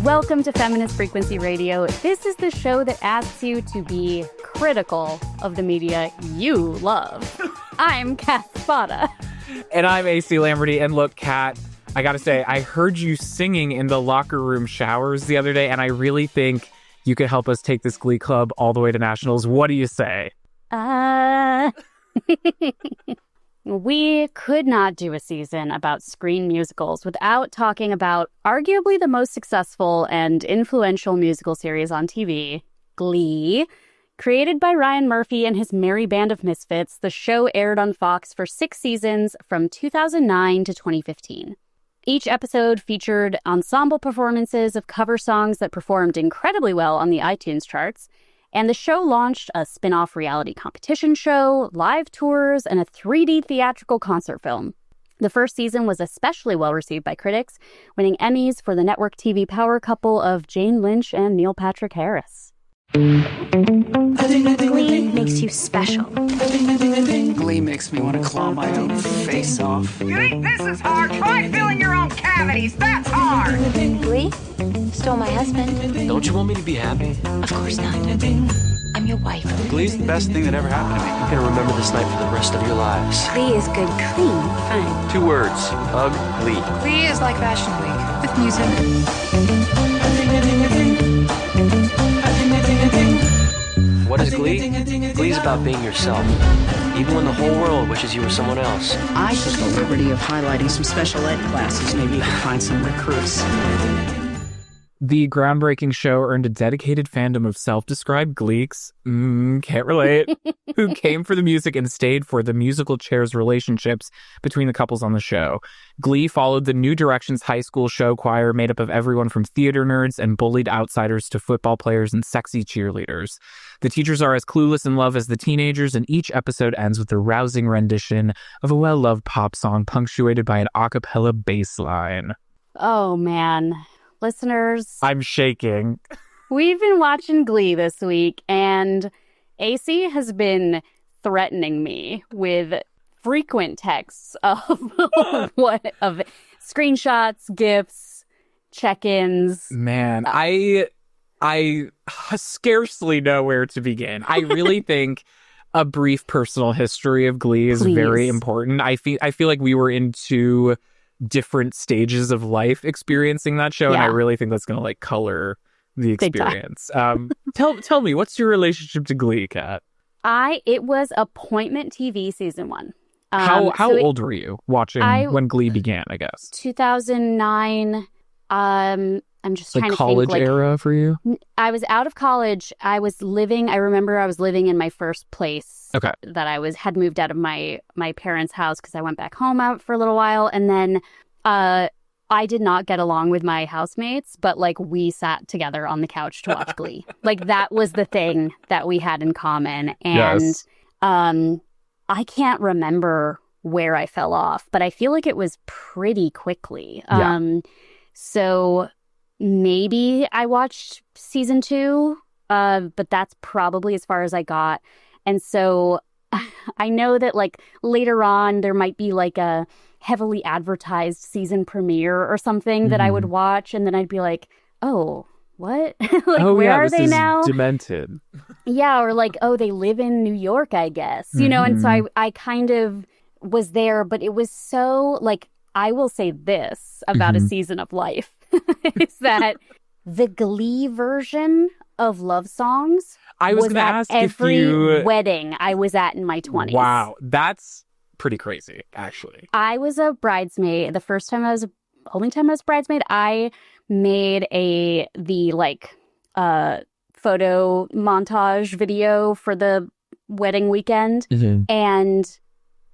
Welcome to Feminist Frequency Radio. This is the show that asks you to be critical of the media you love. I'm Kat Spada. And I'm A.C. Lamberty. And look, Kat, I gotta say, I heard you singing in the locker room showers the other day, and I really think you could help us take this Glee Club all the way to nationals. What do you say? We could not do a season about screen musicals without talking about arguably the most successful and influential musical series on TV, Glee. Created by Ryan Murphy and his merry band of misfits, the show aired on Fox for 6 seasons from 2009 to 2015. Each episode featured ensemble performances of cover songs that performed incredibly well on the iTunes charts, and the show launched a spin-off reality competition show, live tours, and a 3D theatrical concert film. The first season was especially well-received by critics, winning Emmys for the network TV power couple of Jane Lynch and Neil Patrick Harris. Glee makes you special. Glee makes me want to claw my own face off. You think this is hard? Try filling your own cavities. That's hard. Glee stole my husband. Don't you want me to be happy? Of course not. I'm your wife. Glee's the best thing that ever happened to me. You're gonna remember this night for the rest of your lives. Glee is good, clean fun. 2 words. Ugly. Glee is like Fashion Week with music. What is Glee? Glee's about being yourself, even when the whole world wishes you were someone else. I took the liberty of highlighting some special ed classes. Maybe you can find some recruits. The groundbreaking show earned a dedicated fandom of self-described gleeks, can't relate, who came for the music and stayed for the musical chairs relationships between the couples on the show. Glee followed the New Directions high school show choir made up of everyone from theater nerds and bullied outsiders to football players and sexy cheerleaders. The teachers are as clueless in love as the teenagers, and each episode ends with a rousing rendition of a well-loved pop song punctuated by an a cappella bass line. Oh, man. Listeners, I'm shaking. We've been watching Glee this week, and AC has been threatening me with frequent texts of of screenshots, GIFs, check-ins. Man, I scarcely know where to begin. I really think a brief personal history of Glee is very important. I feel like we were into different stages of life experiencing that show, and I really think that's going to color the experience. Tell me, what's your relationship to Glee, Kat? It was Appointment TV season 1. How old were you watching when Glee began, I guess? 2009. I'm just trying to think. College era for you? I was out of college. I remember I was living in my first place. Okay. That I had moved out of my parents' house because I went back home out for a little while. And then I did not get along with my housemates, but we sat together on the couch to watch Glee. That was the thing that we had in common. And I can't remember where I fell off, but I feel like it was pretty quickly. So maybe I watched season 2, but that's probably as far as I got. And so I know that later on there might be a heavily advertised season premiere or something that I would watch, and then I'd be like, oh, what? Where are they now? Demented. Yeah, or oh, they live in New York, I guess. You know, and so I kind of was there, but it was so I will say this about a season of life is that the Glee version of love songs I was going to ask every wedding I was at in my 20s. Wow, that's pretty crazy, actually. I was a bridesmaid. The only time I was a bridesmaid, I made the photo montage video for the wedding weekend, and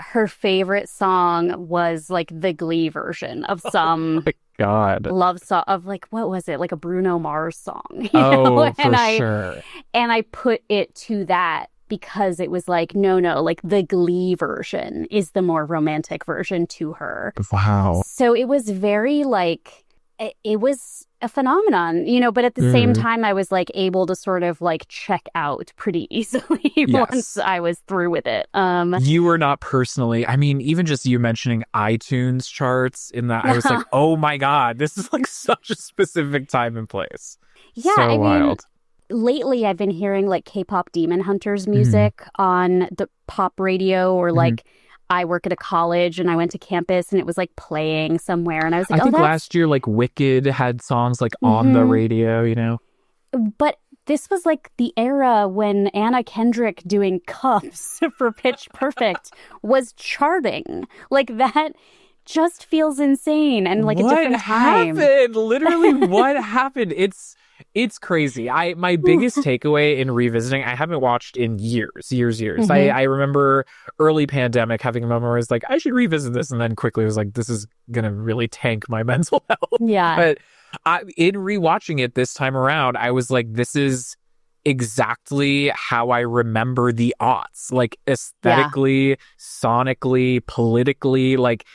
her favorite song was the Glee version of some oh my God. Love song of what was it? A Bruno Mars song. You know? know? For sure. And I put it to that because it was no, the Glee version is the more romantic version to her. Wow. So it was very it was a phenomenon, but at the same time, I was like able to sort of like check out pretty easily once I was through with it. You were not personally, I mean, even just you mentioning iTunes charts in that, I was like, oh my God, this is like such a specific time and place. Yeah, so I wild. mean, lately I've been hearing like K-pop Demon Hunters music on the pop radio, or like I work at a college and I went to campus and it was like playing somewhere, and I was like, I think last year like Wicked had songs like on the radio, But this was like the era when Anna Kendrick doing Cuffs for Pitch Perfect was charting. Like that just feels insane and like a different time. What happened? Literally, what happened? It's crazy. My biggest takeaway in revisiting, I haven't watched in years. I remember early pandemic having a moment where I was like, I should revisit this, and then quickly was like, this is gonna really tank my mental health. Yeah. But in rewatching it this time around, I was like, this is exactly how I remember the aughts, like aesthetically, sonically, politically, like.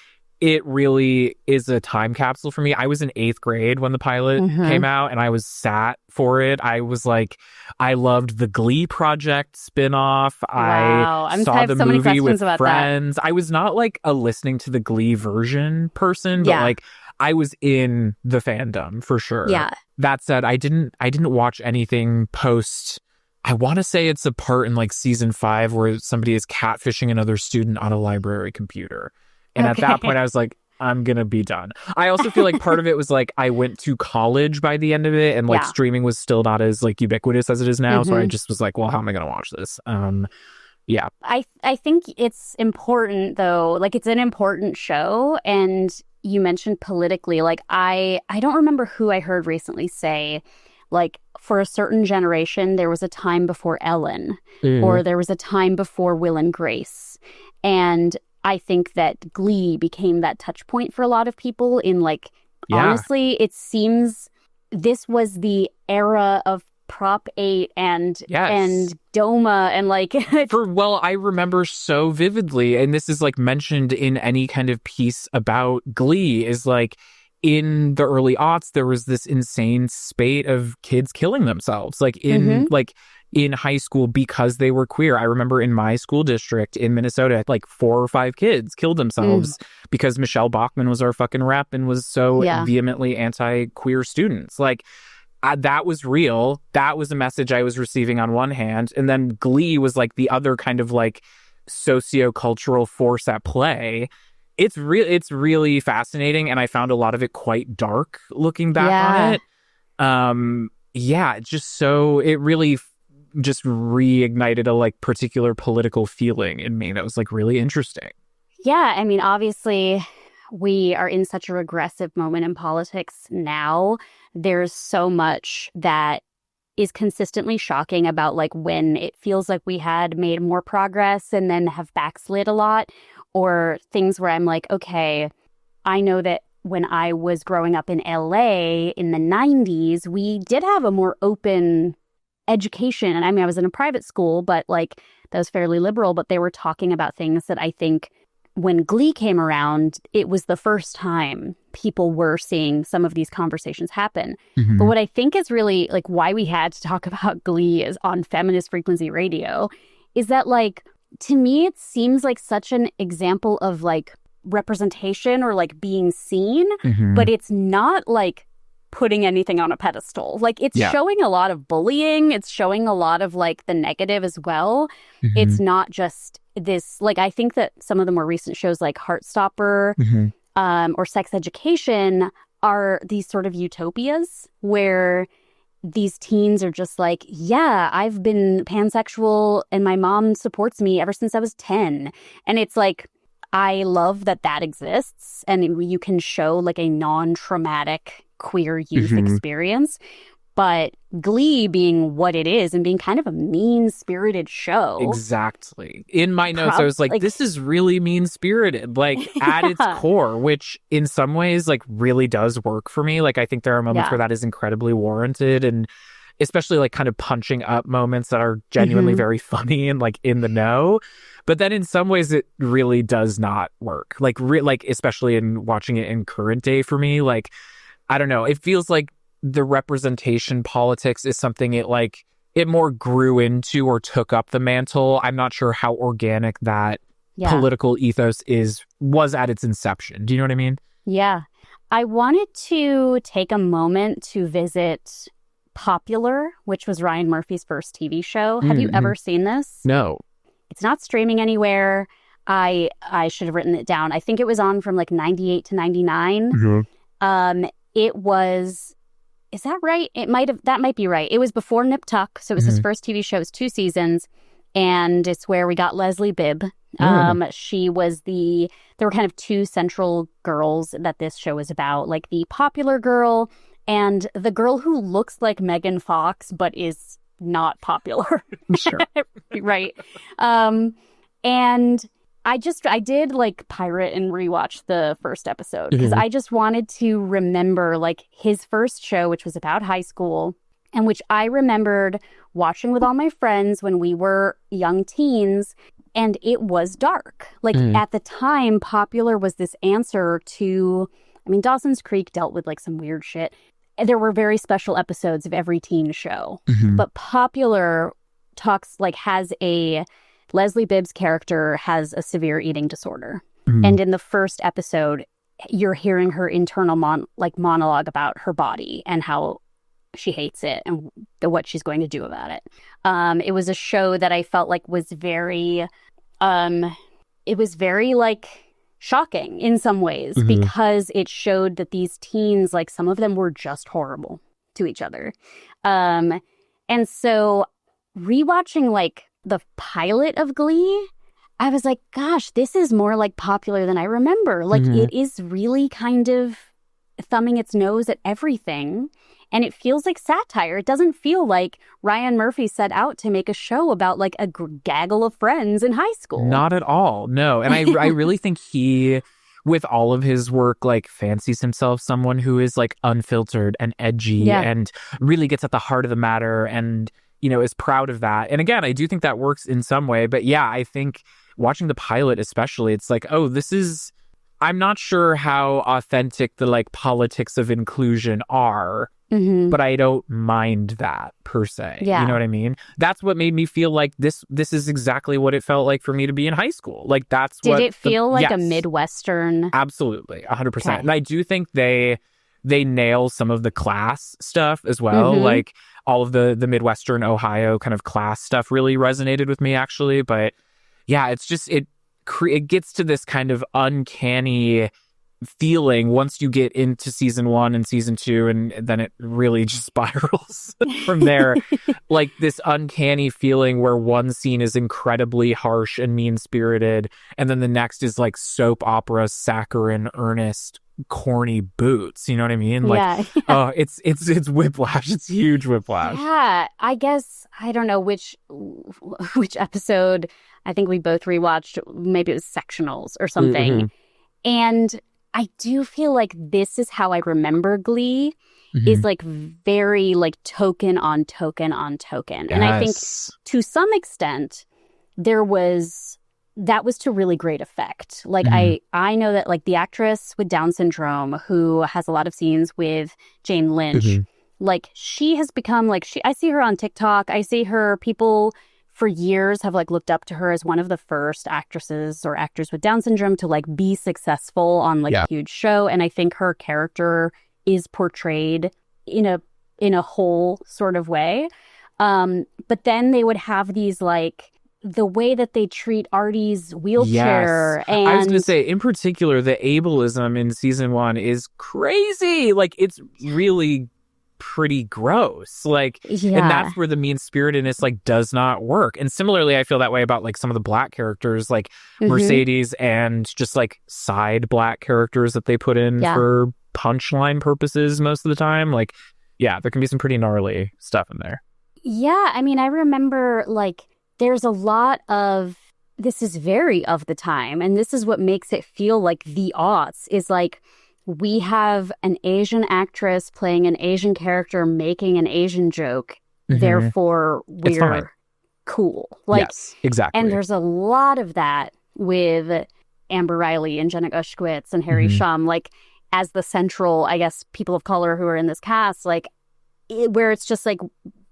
It really is a time capsule for me. I was in 8th grade when the pilot came out, and I was sat for it. I was like, I loved the Glee Project spinoff. Wow. I saw the movie with friends. That. I was not like a listening to the Glee version person, but like I was in the fandom for sure. Yeah. That said, I didn't watch anything post. I want to say it's a part in like season 5 where somebody is catfishing another student on a library computer. And at that point, I was like, I'm going to be done. I also feel like part of it was like I went to college by the end of it, and like streaming was still not as like ubiquitous as it is now. So I just was like, well, how am I going to watch this? Yeah. I think it's important, though. Like, it's an important show. And you mentioned politically, like I don't remember who I heard recently say, like, for a certain generation, there was a time before Ellen, or there was a time before Will and Grace. And I think that Glee became that touch point for a lot of people in like, honestly, it seems this was the era of Prop 8 and DOMA and like... I remember so vividly, and this is like mentioned in any kind of piece about Glee, is like in the early aughts, there was this insane spate of kids killing themselves, like in high school because they were queer. I remember in my school district in Minnesota, like 4 or 5 kids killed themselves because Michelle Bachmann was our fucking rep and was so vehemently anti-queer students. Like, that was real. That was a message I was receiving on one hand. And then Glee was like the other kind of like socio-cultural force at play. It's really fascinating, and I found a lot of it quite dark looking back on it. It really just reignited a like particular political feeling in me that was like really interesting. Yeah, I mean, obviously we are in such a regressive moment in politics now. There's so much that is consistently shocking about like when it feels like we had made more progress and then have backslid a lot, or things where I'm like, okay, I know that when I was growing up in LA in the 90s, we did have a more open education. And I mean, I was in a private school, but like that was fairly liberal, but they were talking about things that I think when Glee came around, it was the first time people were seeing some of these conversations happen. But what I think is really like why we had to talk about Glee is on feminist frequency radio is that like, to me, it seems like such an example of like representation or like being seen, but it's not like putting anything on a pedestal. Like it's showing a lot of bullying. It's showing a lot of like the negative as well. It's not just this, like, I think that some of the more recent shows like Heartstopper or Sex Education are these sort of utopias where these teens are just like, yeah, I've been pansexual and my mom supports me ever since I was 10. And it's like, I love that that exists and you can show like a non-traumatic queer youth experience. But Glee being what it is and being kind of a mean-spirited show. Exactly. In my notes, I was like, this is really mean-spirited, like at its core, which in some ways like really does work for me. Like I think there are moments where that is incredibly warranted, and especially like kind of punching up moments that are genuinely very funny and like in the know. But then in some ways it really does not work. Like especially in watching it in current day for me, like, I don't know, it feels like the representation politics is something it more grew into or took up the mantle. I'm not sure how organic that political ethos was at its inception. Do you know what I mean? Yeah. I wanted to take a moment to visit Popular, which was Ryan Murphy's first TV show. Have you ever seen this? No. It's not streaming anywhere. I should have written it down. I think it was on from like 98 to 99. It was, is that right? That might be right. It was before Nip Tuck. So it was his first TV show. It was 2 seasons. And it's where we got Leslie Bibb. She was there were kind of 2 central girls that this show was about, like the popular girl and the girl who looks like Megan Fox, but is not popular. Sure. Right. And I did like pirate and rewatch the first episode because I just wanted to remember like his first show, which was about high school and which I remembered watching with all my friends when we were young teens. And it was dark. Like at the time, Popular was this answer to, I mean, Dawson's Creek dealt with like some weird shit. There were very special episodes of every teen show. But Popular Leslie Bibb's character has a severe eating disorder. And in the first episode, you're hearing her internal monologue about her body and how she hates it and what she's going to do about it. It was a show that I felt like was very, like shocking in some ways because it showed that these teens, like some of them were just horrible to each other. And so rewatching like the pilot of Glee, I was like, gosh, this is more like Popular than I remember. Like it is really kind of thumbing its nose at everything. And it feels like satire. It doesn't feel like Ryan Murphy set out to make a show about like a gaggle of friends in high school. Not at all. No. And I really think he, with all of his work, like fancies himself someone who is like unfiltered and edgy and really gets at the heart of the matter and, you know, is proud of that. And again, I do think that works in some way. But yeah, I think watching the pilot especially, it's like, oh, I'm not sure how authentic the like politics of inclusion are. But I don't mind that per se. Yeah. You know what I mean? That's what made me feel like this is exactly what it felt like for me to be in high school. Like Did it feel like a Midwestern? Absolutely. 100%. Okay. And I do think they nail some of the class stuff as well. Like all of the Midwestern Ohio kind of class stuff really resonated with me actually. But yeah, it's just, it gets to this kind of uncanny feeling once you get into season 1 and season 2, and then it really just spirals from there. Like this uncanny feeling where one scene is incredibly harsh and mean-spirited, and then the next is like soap opera, saccharine, earnest, corny boots. You know what I mean? Like, oh, it's whiplash. It's huge whiplash. Yeah, I guess I don't know which episode. I think we both rewatched. Maybe it was sectionals or something, and I do feel like this is how I remember Glee, is like very like token on token on token. Yes. And I think to some extent that was to really great effect. Like I know that like the actress with Down syndrome who has a lot of scenes with Jane Lynch, like she has become like I see her on TikTok. I see her, people for years have like looked up to her as one of the first actresses or actors with Down syndrome to like be successful on like a huge show. And I think her character is portrayed in a whole sort of way. But then they would have these like the way that they treat Artie's wheelchair. Yes. And I was going to say, in particular, the ableism in season 1 is crazy. Like it's really pretty gross, like, and that's where the mean-spiritedness like does not work. And similarly, I feel that way about like some of the black characters, like Mercedes, and just like side black characters that they put in for punchline purposes most of the time. Like, yeah, there can be some pretty gnarly stuff in there. Yeah, I mean, I remember like there's a lot of, this is very of the time, and this is what makes it feel like the aughts, is like we have an Asian actress playing an Asian character making an Asian joke. Therefore, we're cool. Like, yes, exactly. And there's a lot of that with Amber Riley and Jenna Ushkowitz and Harry Shum. Like, as the central, I guess, people of color who are in this cast, like where it's just like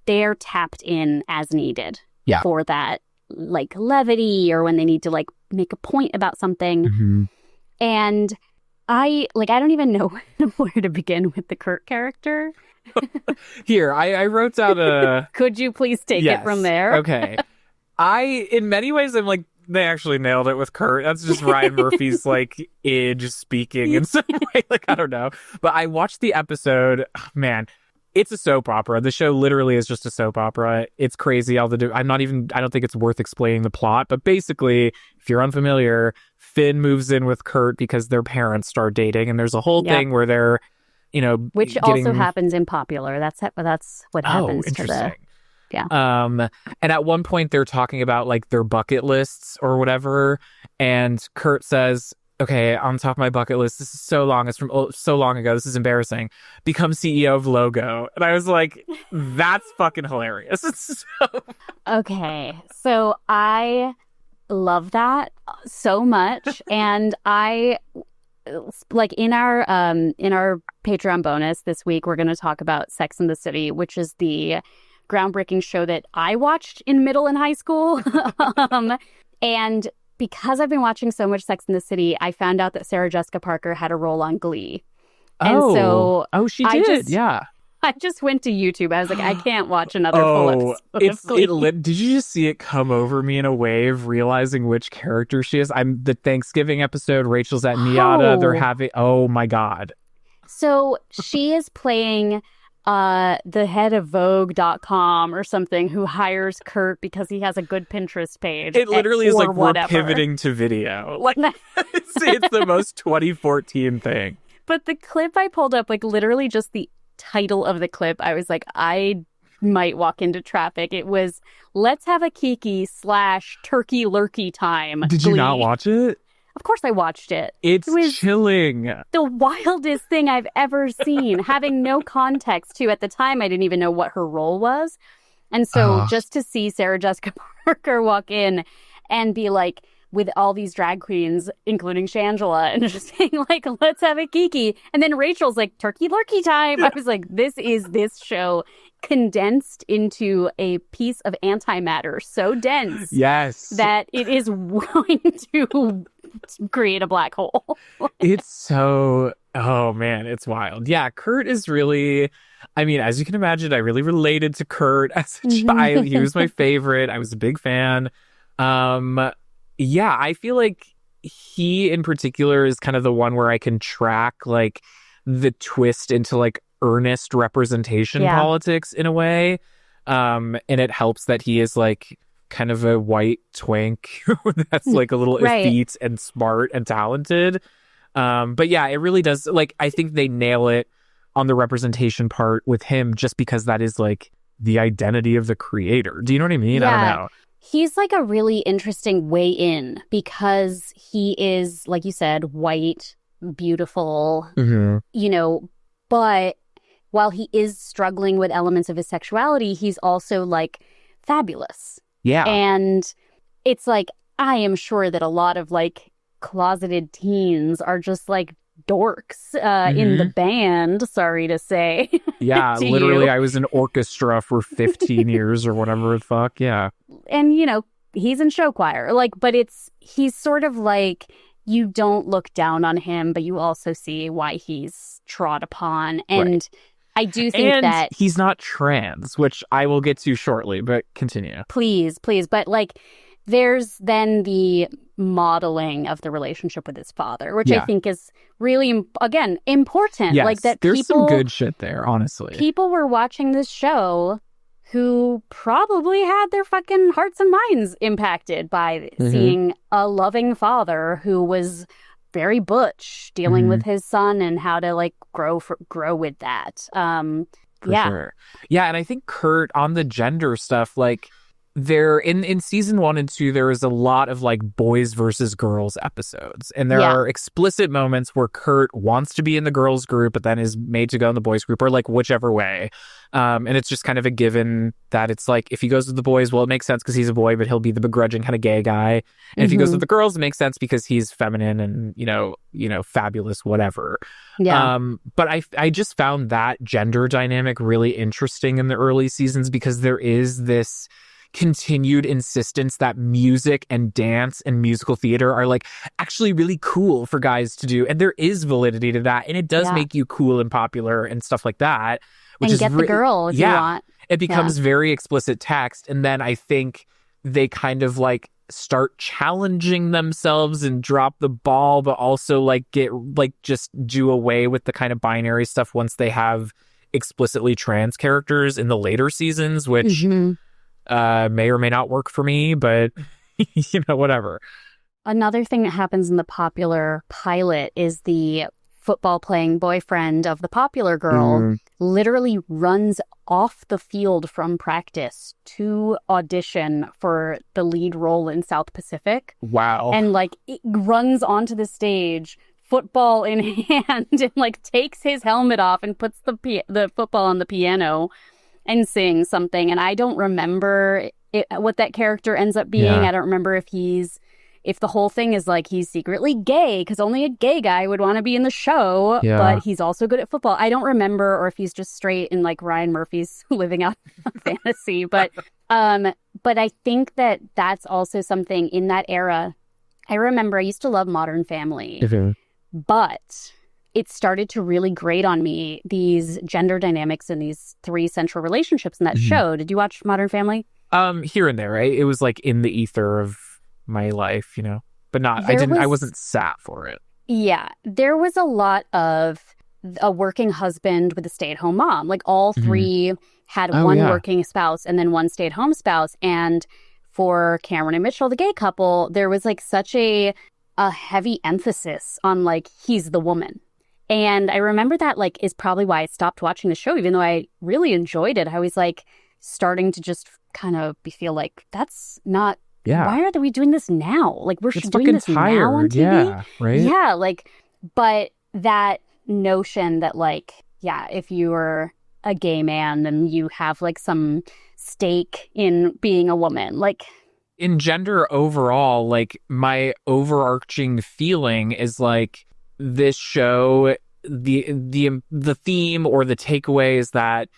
they're tapped in as needed for that like levity or when they need to like make a point about something. And I don't even know where to begin with the Kurt character. Here, I wrote down a... Could you please take it from there? Okay. In many ways, I'm like, they actually nailed it with Kurt. That's just Ryan Murphy's like id speaking in some way. Like, I don't know. But I watched the episode. Oh, man, it's a soap opera. The show literally is just a soap opera. It's crazy. I don't think it's worth explaining the plot. But basically, if you're unfamiliar, Finn moves in with Kurt because their parents start dating. And there's a whole thing where they're, which also happens in Popular. That's what happens to the... Yeah. And at one point they're talking about like their bucket lists or whatever, and Kurt says, "Okay, on top of my bucket list, this is so long. It's from so long ago. This is embarrassing. Become CEO of Logo." And I was like, "That's fucking hilarious." It's Okay, so I love that so much, and I like in our Patreon bonus this week, we're going to talk about Sex and the City, which is the groundbreaking show that I watched in middle and high school. And because I've been watching so much Sex and the City, I found out that Sarah Jessica Parker had a role on Glee. And so she did. I just went to YouTube. I was like, I can't watch another full episode of Glee. Did you just see it come over me in a wave, realizing which character she is? The Thanksgiving episode, Rachel's at Miata. They're having, oh my God. So she is playing the head of Vogue.com or something who hires Kurt because he has a good Pinterest page. It literally is like whatever. We're pivoting to video. Like it's the most 2014 thing. But the clip I pulled up, like literally just the title of the clip, I was like, I might walk into traffic. It was "Let's Have a Kiki / Turkey Lurkey Time." Did you not watch it? Of course I watched it. It was was chilling. The wildest thing I've ever seen. Having no context to, at the time, I didn't even know what her role was. And so just to see Sarah Jessica Parker walk in and be like, with all these drag queens, including Shangela, and just saying like, "Let's have a kiki." And then Rachel's like, "Turkey Lurkey time." I was like, this is this show condensed into a piece of antimatter so dense that it is going to create a black hole. It's so, oh man, it's wild. Yeah, Kurt is really, I mean, as you can imagine, I really related to Kurt as a child. He was my favorite. I was a big fan. Yeah, I feel like he in particular is kind of the one where I can track like the twist into like earnest representation politics in a way. And it helps that he is like kind of a white twink that's like a little effete and smart and talented. But yeah, it really does. Like, I think they nail it on the representation part with him just because that is like the identity of the creator. Do you know what I mean? Yeah. I don't know. He's like a really interesting way in because he is, like you said, white, beautiful, you know, but while he is struggling with elements of his sexuality, he's also like fabulous. Yeah. And it's like, I am sure that a lot of like closeted teens are just like dorks in the band, sorry to say. Yeah, to literally, you. I was in orchestra for 15 years or whatever the fuck. Yeah. And, you know, he's in show choir. Like, but he's sort of like, you don't look down on him, but you also see why he's trod upon. And I do think that he's not trans, which I will get to shortly, but continue. Please. But like, there's then the modeling of the relationship with his father, which I think is really, again, important. Yes, like that there's some good shit there, honestly. People were watching this show who probably had their fucking hearts and minds impacted by seeing a loving father who was very butch, dealing with his son and how to like grow with that. For sure. Yeah, and I think Kurt on the gender stuff, like, there in season 1 and 2, there is a lot of like boys versus girls episodes, and there are explicit moments where Kurt wants to be in the girls group but then is made to go in the boys group, or like whichever way, and it's just kind of a given that it's like, if he goes with the boys, well, it makes sense because he's a boy, but he'll be the begrudging kind of gay guy, and if he goes with the girls, it makes sense because he's feminine and you know fabulous, whatever. But I just found that gender dynamic really interesting in the early seasons, because there is this continued insistence that music and dance and musical theater are like actually really cool for guys to do, and there is validity to that, and it does make you cool and popular and stuff like that, which and is get the girl if you want. It becomes very explicit text, and then I think they kind of like start challenging themselves and drop the ball, but also like get like just do away with the kind of binary stuff once they have explicitly trans characters in the later seasons, which may or may not work for me, but whatever. Another thing that happens in the popular pilot is the football playing boyfriend of the popular girl literally runs off the field from practice to audition for the lead role in South Pacific. Wow. And like it runs onto the stage, football in hand, and like takes his helmet off and puts the football on the piano and sing something. And I don't remember what that character ends up being. I don't remember if the whole thing is like he's secretly gay because only a gay guy would want to be in the show, but he's also good at football. I don't remember, or if he's just straight and like Ryan Murphy's living out a fantasy. But I think that that's also something in that era. I remember I used to love Modern Family, but it started to really grate on me, these gender dynamics and these 3 central relationships in that show. Did you watch Modern Family? Here and there, right? It was like in the ether of my life, but not, I wasn't sat for it. Yeah. There was a lot of a working husband with a stay-at-home mom. Like all 3 had one working spouse and then one stay-at-home spouse. And for Cameron and Mitchell, the gay couple, there was like such a heavy emphasis on like, he's the woman. And I remember that like is probably why I stopped watching the show, even though I really enjoyed it. I was like starting to just kind of feel like that's not, why are we doing this now? Like we're doing this now on TV? Yeah, right? Yeah, like, but that notion that like, if you're a gay man, then you have like some stake in being a woman. Like in gender overall, like my overarching feeling is like, this show, the theme or the takeaway is that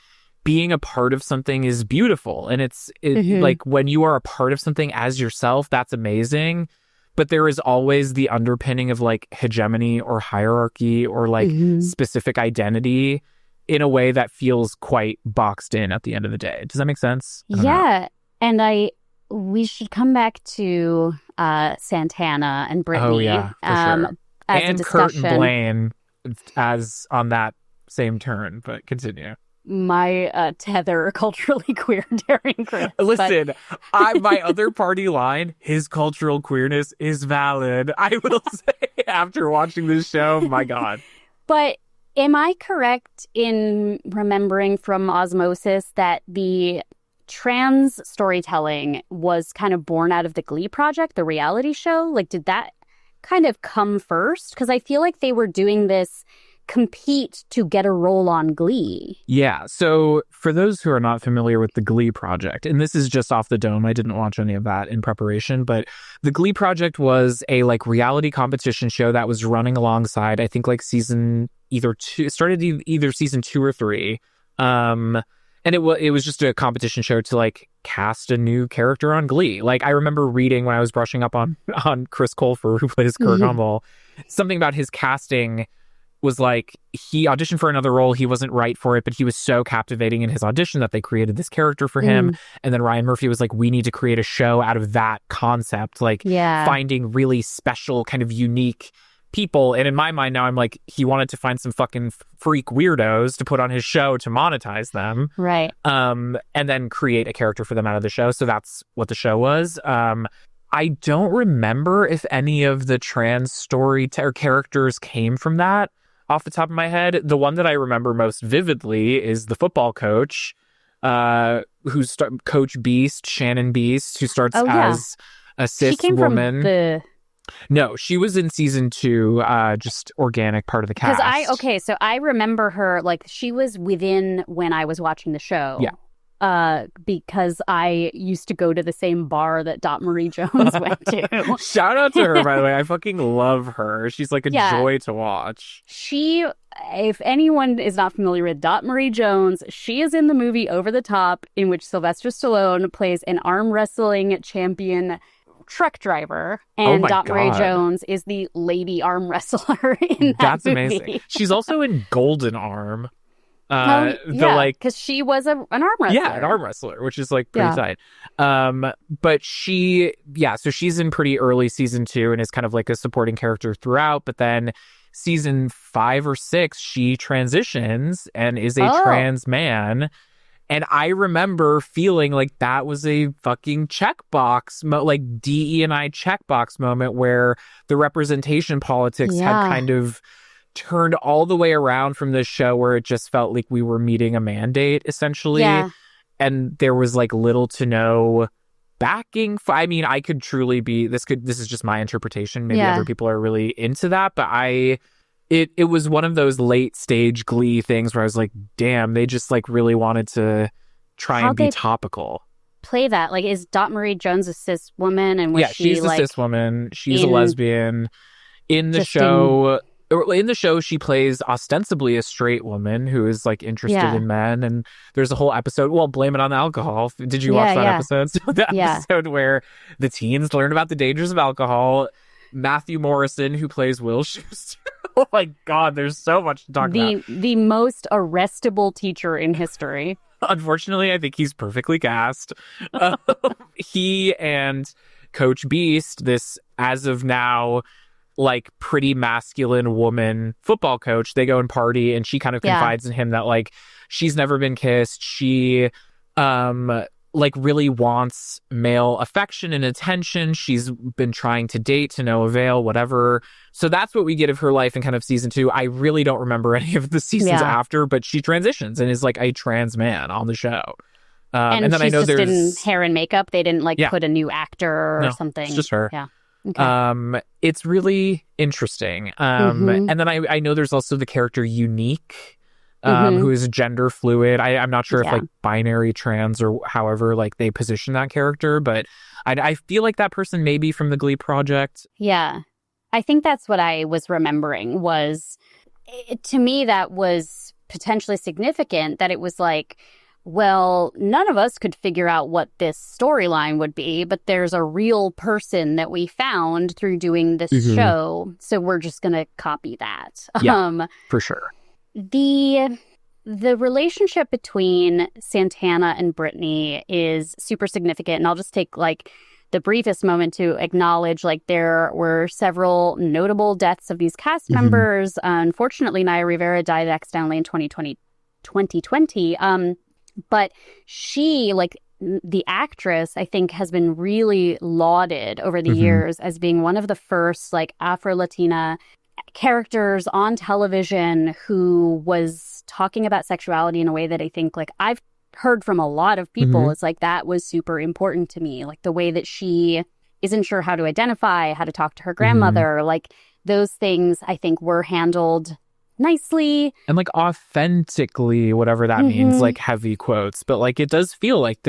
being a part of something is beautiful, and it's like when you are a part of something as yourself, that's amazing, but there is always the underpinning of like hegemony or hierarchy or like specific identity in a way that feels quite boxed in at the end of the day. Does that make sense? Yeah. And we should come back to Santana and Brittany. Oh yeah, for sure. And Kurt and Blaine as on that same turn, but continue. My tether culturally queer daring Chris. Listen, my other party line, his cultural queerness is valid. I will say after watching this show, my God. But am I correct in remembering from osmosis that the trans storytelling was kind of born out of the Glee project, the reality show? Like, did that kind of come first? Because I feel like they were doing this compete to get a role on Glee. Yeah, so for those who are not familiar with the Glee project, and this is just off the dome, I didn't watch any of that in preparation, but the Glee project was a like reality competition show that was running alongside, I think like season either 2, it started either season 2 or 3. And it was just a competition show to like cast a new character on Glee. Like I remember reading when I was brushing up on Chris Colfer, who plays Kurt Humble, something about his casting was like he auditioned for another role, he wasn't right for it, but he was so captivating in his audition that they created this character for him. And then Ryan Murphy was like, we need to create a show out of that concept, like finding really special kind of unique people. And in my mind now, I'm like, he wanted to find some fucking freak weirdos to put on his show to monetize them. Right. And then create a character for them out of the show. So that's what the show was. I don't remember if any of the trans story or characters came from that off the top of my head. The one that I remember most vividly is the football coach, who's Coach Beast, Shannon Beast, who starts yeah. as a cis She came woman. from the... No, she was in season 2, just organic part of the cast. So I remember her, like, she was within when I was watching the show. Yeah. Because I used to go to the same bar that Dot Marie Jones went to. Shout out to her, by the way. I fucking love her. She's like a joy to watch. She, if anyone is not familiar with Dot Marie Jones, she is in the movie Over the Top, in which Sylvester Stallone plays an arm wrestling champion truck driver, and Dot Marie Jones is the lady arm wrestler in that That's movie. amazing. She's also in Golden Arm. Because she was an arm wrestler. Yeah, an arm wrestler, which is like pretty tight. But so she's in pretty early season 2 and is kind of like a supporting character throughout. But then season 5 or 6, she transitions and is a trans man. And I remember feeling like that was a fucking checkbox, like DE&I checkbox moment where the representation politics had kind of turned all the way around from this show, where it just felt like we were meeting a mandate, essentially. Yeah. And there was like little to no backing. I mean, I could truly be, this is just my interpretation. Maybe other people are really into that, but it was one of those late stage Glee things where I was like, damn, they just like really wanted to try and be topical. Play that. Like, is Dot Marie Jones a cis woman? And was she she's like a cis woman. She's a lesbian. In the show, she plays ostensibly a straight woman who is like interested in men. And there's a whole episode. Well, blame it on the alcohol. Did you watch that episode? So the episode where the teens learn about the dangers of alcohol. Matthew Morrison, who plays Will Schuester. Oh my God, there's so much to talk about. The most arrestable teacher in history. Unfortunately, I think he's perfectly cast. He and Coach Beast, this as of now, like pretty masculine woman football coach, they go and party, and she kind of confides in him that like she's never been kissed. She like really wants male affection and attention. She's been trying to date to no avail, whatever. So that's what we get of her life in kind of season 2. I really don't remember any of the seasons after, but she transitions and is like a trans man on the show. And then I know just there's in hair and makeup. They didn't like put a new actor or something. It's just her. Yeah. Okay. It's really interesting. And then I know there's also the character Unique, who is gender fluid. I'm not sure if like binary trans or however like they position that character, but I feel like that person may be from the Glee project. Yeah. I think that's what I was remembering was, to me, that was potentially significant, that it was like, well, none of us could figure out what this storyline would be, but there's a real person that we found through doing this show. So we're just going to copy that. Yeah, for sure. The relationship between Santana and Brittany is super significant. And I'll just take like the briefest moment to acknowledge like there were several notable deaths of these cast members. Unfortunately, Naya Rivera died accidentally in 2020. But she, like the actress, I think has been really lauded over the years as being one of the first like Afro-Latina characters on television who was talking about sexuality in a way that I think like I've heard from a lot of people. It's like that was super important to me, like the way that she isn't sure how to identify, how to talk to her grandmother, like those things I think were handled nicely and like authentically, whatever that means, like heavy quotes, but like it does feel like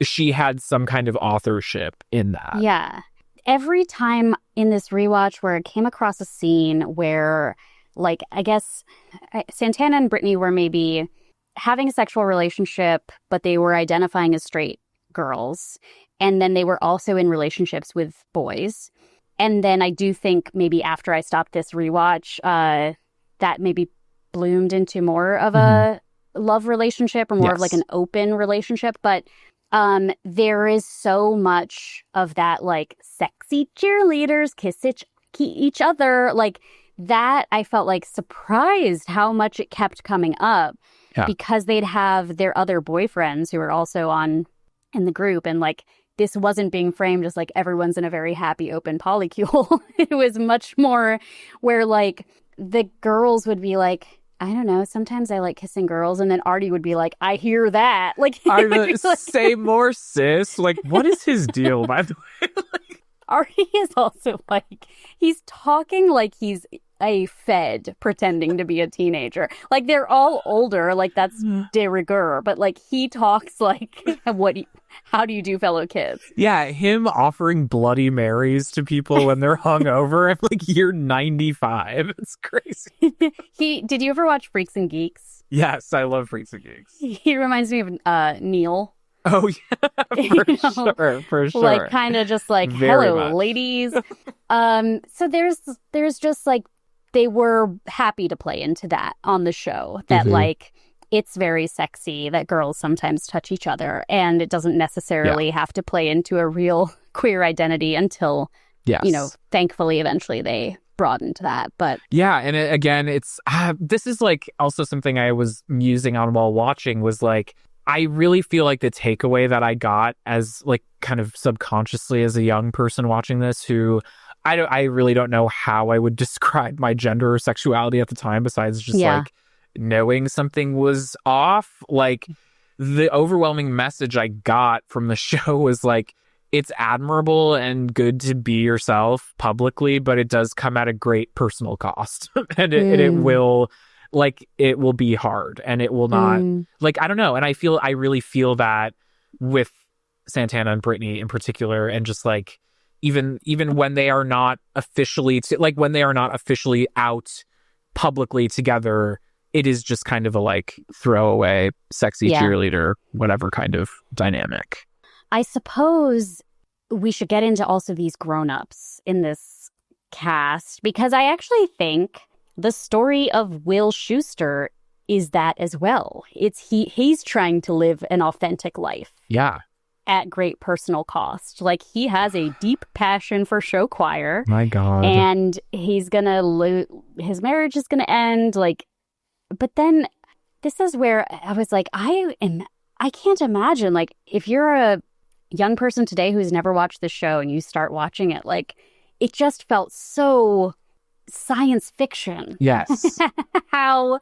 she had some kind of authorship in that. Yeah. Every time in this rewatch where I came across a scene where, like, I guess Santana and Brittany were maybe having a sexual relationship, but they were identifying as straight girls. And then they were also in relationships with boys. And then I do think maybe after I stopped this rewatch, that maybe bloomed into more of a love relationship or more of like an open relationship. But there is so much of that, like sexy cheerleaders kiss each other, like that. I felt like surprised how much it kept coming up because they'd have their other boyfriends who were also in the group, and like this wasn't being framed as like everyone's in a very happy open polycule. It was much more where like the girls would be like, I don't know. Sometimes I like kissing girls, and then Artie would be like, I hear that. Like, I would say more, sis. Like, what is his deal, by the way? Artie is also like, he's talking like he's a fed pretending to be a teenager. Like, they're all older. Like, that's de rigueur. But, like, he talks like, how do you do, fellow kids? Yeah, him offering Bloody Marys to people when they're hungover. I'm like, you're 95. It's crazy. Did you ever watch Freaks and Geeks? Yes, I love Freaks and Geeks. He reminds me of Neil. Oh, yeah, for sure. Like, kind of just like, Very hello, much. ladies. So there's just like, they were happy to play into that on the show, that like, it's very sexy that girls sometimes touch each other, and it doesn't necessarily have to play into a real queer identity until, you know, thankfully, eventually they broadened that. But yeah, and again, it's this is like also something I was musing on while watching, was like, I really feel like the takeaway that I got as like kind of subconsciously as a young person watching this, who I really don't know how I would describe my gender or sexuality at the time, besides just like knowing something was off. Like, the overwhelming message I got from the show was like, it's admirable and good to be yourself publicly, but it does come at a great personal cost. And it will, like, it will be hard, and it will not, like, I don't know. And I really feel that with Santana and Brittany in particular, and just like, even when they are not officially when they are not officially out publicly together, it is just kind of a like throwaway sexy cheerleader, whatever kind of dynamic. I suppose we should get into also these grown-ups in this cast, because I actually think the story of Will Schuester is that as well. It's he's trying to live an authentic life. Yeah. At great personal cost. Like, he has a deep passion for show choir. My God. And he's gonna his marriage is gonna end. Like, but then this is where I was like, I can't imagine, like, if you're a young person today who's never watched the show and you start watching it, like, it just felt so science fiction. Yes. How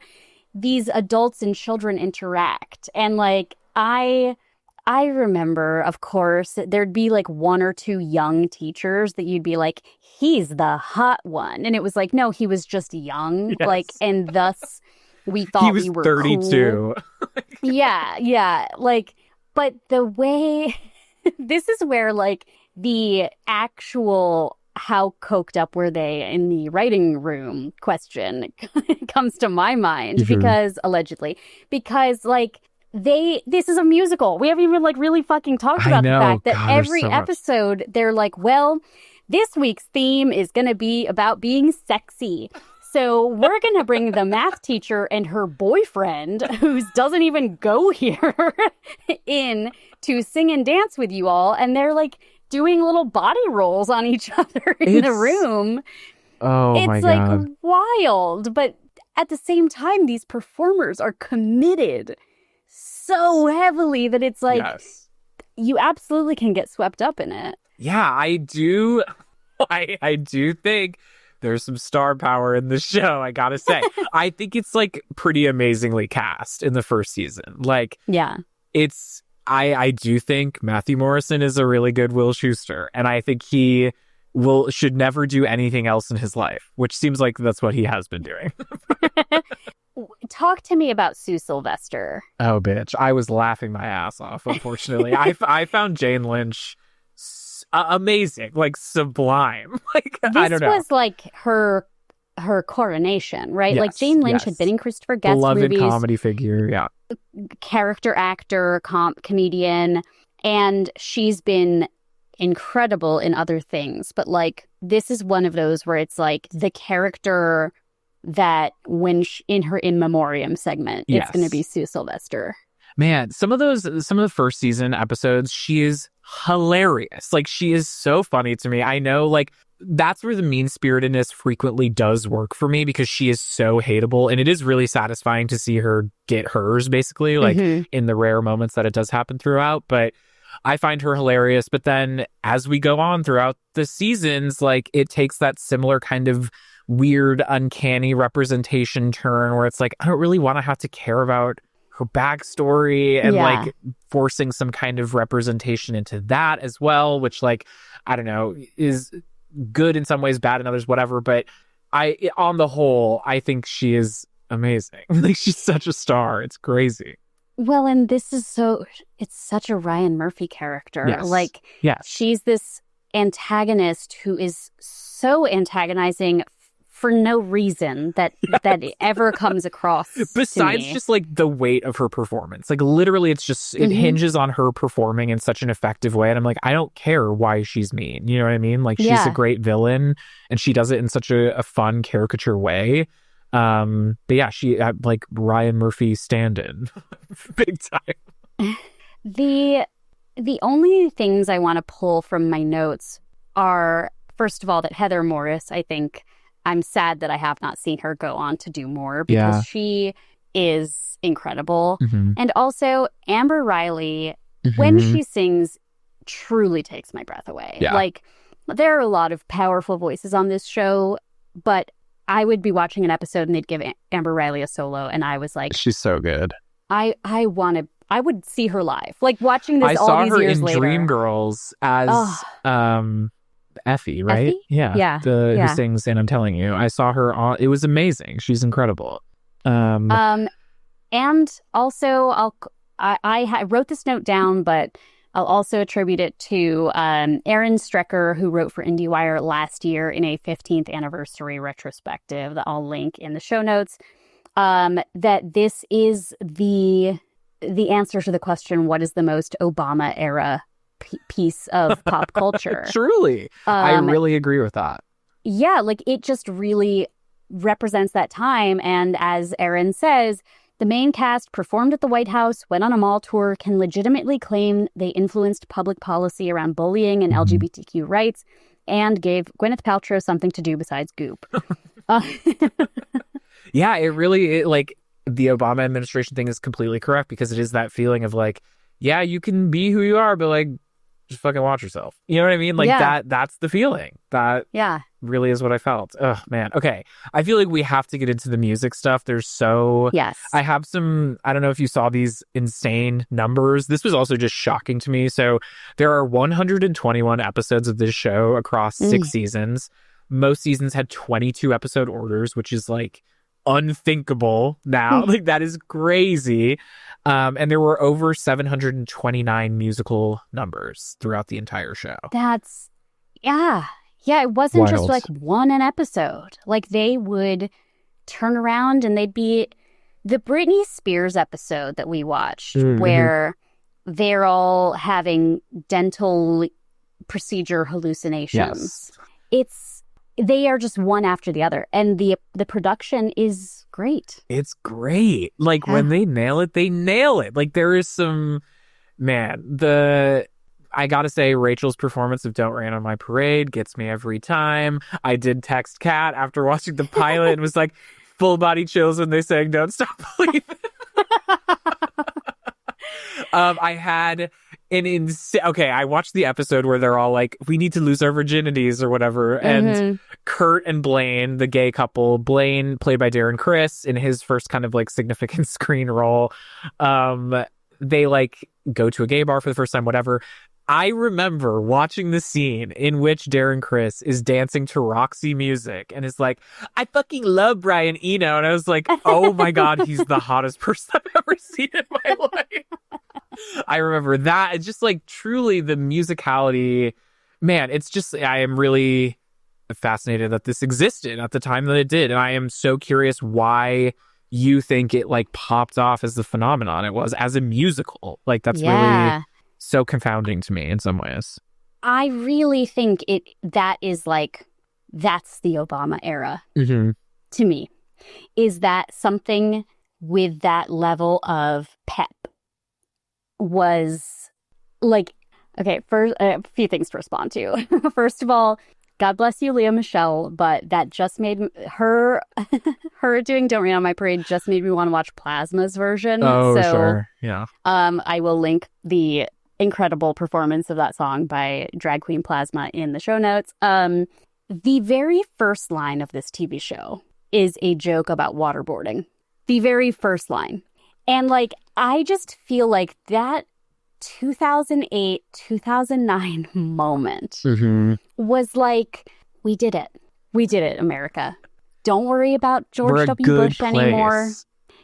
these adults and children interact. And like, I remember, of course, there'd be like one or two young teachers that you'd be like, he's the hot one. And it was like, no, he was just young. Yes. Like, and thus we thought we were 32. Cool. Yeah. Like, but the way, this is where like the actual how coked up were they in the writing room question comes to my mind, because allegedly, because like, this is a musical. We haven't even like really fucking talked about the fact that every episode they're like, well, this week's theme is going to be about being sexy. So we're going to bring the math teacher and her boyfriend, who doesn't even go here, in to sing and dance with you all. And they're like doing little body rolls on each other in the room. Oh, my God. It's like wild. But at the same time, these performers are committed so heavily that it's like, you absolutely can get swept up in it. Yeah, I do. I do think there's some star power in the show, I gotta say. I think it's like pretty amazingly cast in the first season. Like, it's, I do think Matthew Morrison is a really good Will Schuester, and I think he should never do anything else in his life, which seems like that's what he has been doing. Talk to me about Sue Sylvester. Oh, bitch. I was laughing my ass off, unfortunately. I found Jane Lynch amazing, like sublime. Like, I don't know. This was like her coronation, right? Like, Jane Lynch had been in Christopher Guest beloved movies. comedy figure, character actor, comedian, and she's been incredible in other things. But like, this is one of those where it's like the character that when in her in memoriam segment, it's going to be Sue Sylvester. Man, some of the first season episodes, she is hilarious. Like, she is so funny to me. I know, like, that's where the mean-spiritedness frequently does work for me, because she is so hateable, and it is really satisfying to see her get hers, basically, like, in the rare moments that it does happen throughout. But I find her hilarious. But then as we go on throughout the seasons, like, it takes that similar kind of weird, uncanny representation turn where it's like, I don't really want to have to care about her backstory and like forcing some kind of representation into that as well, which like, I don't know, is good in some ways, bad in others, whatever. But on the whole, I think she is amazing. Like, she's such a star. It's crazy. Well, and it's such a Ryan Murphy character. Yes. Like, she's this antagonist who is so antagonizing for no reason that it ever comes across. Besides just like the weight of her performance, like literally it's just, it hinges on her performing in such an effective way. And I'm like, I don't care why she's mean. You know what I mean? Like, she's a great villain and she does it in such a fun caricature way. But yeah, she like Ryan Murphy stand-in big time. The only things I want to pull from my notes are, first of all, that Heather Morris, I think, I'm sad that I have not seen her go on to do more because she is incredible. And also Amber Riley, when she sings, truly takes my breath away. Like, there are a lot of powerful voices on this show, but I would be watching an episode and they'd give Amber Riley a solo and I was like, she's so good. I would see her live. Like, watching this all these years later. I saw her in Dreamgirls as Effie, right? Effie? Yeah. Who sings And I'm Telling You. I saw her on, it was amazing. She's incredible. And also I wrote this note down, but I'll also attribute it to Aaron Strecker, who wrote for IndieWire last year in a 15th anniversary retrospective that I'll link in the show notes, that this is the answer to the question, what is the most Obama era piece of pop culture? Truly. I really agree with that. Yeah, like, it just really represents that time. And as Aaron says, the main cast performed at the White House, went on a mall tour, can legitimately claim they influenced public policy around bullying and LGBTQ rights, and gave Gwyneth Paltrow something to do besides goop. Yeah, like, the Obama administration thing is completely correct, because it is that feeling of like, yeah, you can be who you are, but like, just fucking watch yourself. You know what I mean? Like, that's the feeling. That really is what I felt. Oh, man. Okay. I feel like we have to get into the music stuff. Yes. I have some, I don't know if you saw these insane numbers. This was also just shocking to me. So there are 121 episodes of this show across 6 seasons. Most seasons had 22 episode orders, which is like unthinkable now. Like, that is crazy. And there were over 729 musical numbers throughout the entire show. That's it wasn't wild. Just like one an episode. Like, they would turn around and they'd be the Britney Spears episode that we watched, where they're all having dental procedure hallucinations. They are just one after the other. And the production is great. It's great. Like, when they nail it, they nail it. Like, there is some, I gotta say, Rachel's performance of Don't Rain on My Parade gets me every time. I did text Kat after watching the pilot and was like, full body chills when they sang Don't Stop Believing. I had an insane... Okay, I watched the episode where they're all like, we need to lose our virginities or whatever. And Kurt and Blaine, the gay couple, Blaine, played by Darren Criss, in his first kind of like significant screen role, they like go to a gay bar for the first time, whatever. I remember watching the scene in which Darren Criss is dancing to Roxy Music and is like, I fucking love Brian Eno. And I was like, oh my God, he's the hottest person I've ever seen in my life. I remember that. It's just like, truly the musicality, man, it's just, I am really fascinated that this existed at the time that it did. And I am so curious why you think it like popped off as the phenomenon it was as a musical. Like, that's really so confounding to me in some ways. I really think that's the Obama era to me. Is that something with that level of pep was like, okay, first, a few things to respond to. First of all, God bless you, Leah Michelle, but that just made her doing Don't Rain on My Parade just made me want to watch Plasma's version. Oh, so, sure. Yeah. I will link the incredible performance of that song by drag queen Plasma in the show notes. the very first line of this TV show is a joke about waterboarding. The very first line. And like, I just feel like that 2008, 2009 moment was like, we did it. We did it, America. Don't worry about George W. Bush anymore.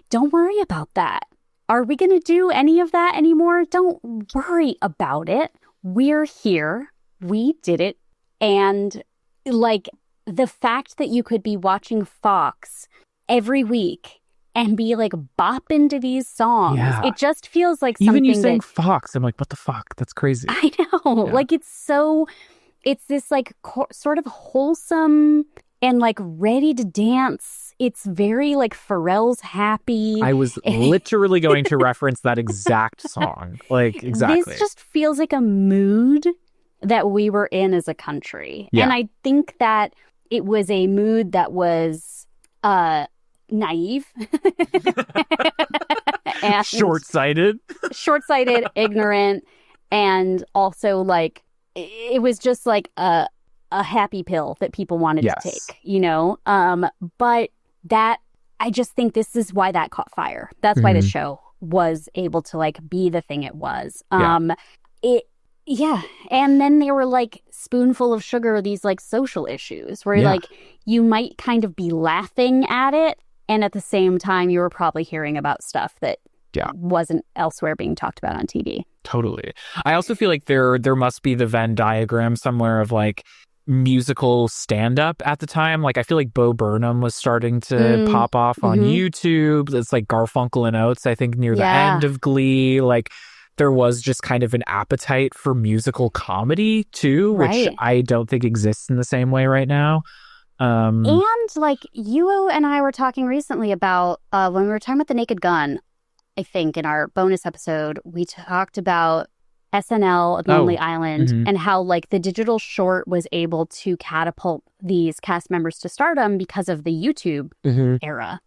Don't worry about that. Are we going to do any of that anymore? Don't worry about it. We're here. We did it. And like the fact that you could be watching Fox every week and be like bopping to these songs. Yeah. It just feels like something. Even you saying Fox, I'm like, what the fuck? That's crazy. I know. Yeah. Like it's this like sort of wholesome and like ready to dance. It's very like Pharrell's Happy. I was literally going to reference that exact song. Like, exactly. This just feels like a mood that we were in as a country. Yeah. And I think that it was a mood that was naive. And short-sighted, ignorant, and also like it was just like a happy pill that people wanted to take, you know? But that, I just think this is why that caught fire. That's why the show was able to like be the thing it was. And then they were like spoonful of sugar, these like social issues where like you might kind of be laughing at it. And at the same time, you were probably hearing about stuff that wasn't elsewhere being talked about on TV. Totally. I also feel like there must be the Venn diagram somewhere of like musical stand-up at the time. Like I feel like Bo Burnham was starting to pop off on YouTube. It's like Garfunkel and Oates, I think, near the end of Glee. Like there was just kind of an appetite for musical comedy too, which I don't think exists in the same way right now. And like you and I were talking recently about when we were talking about The Naked Gun, I think in our bonus episode, we talked about SNL, Lonely Island, and how like the digital short was able to catapult these cast members to stardom because of the YouTube era.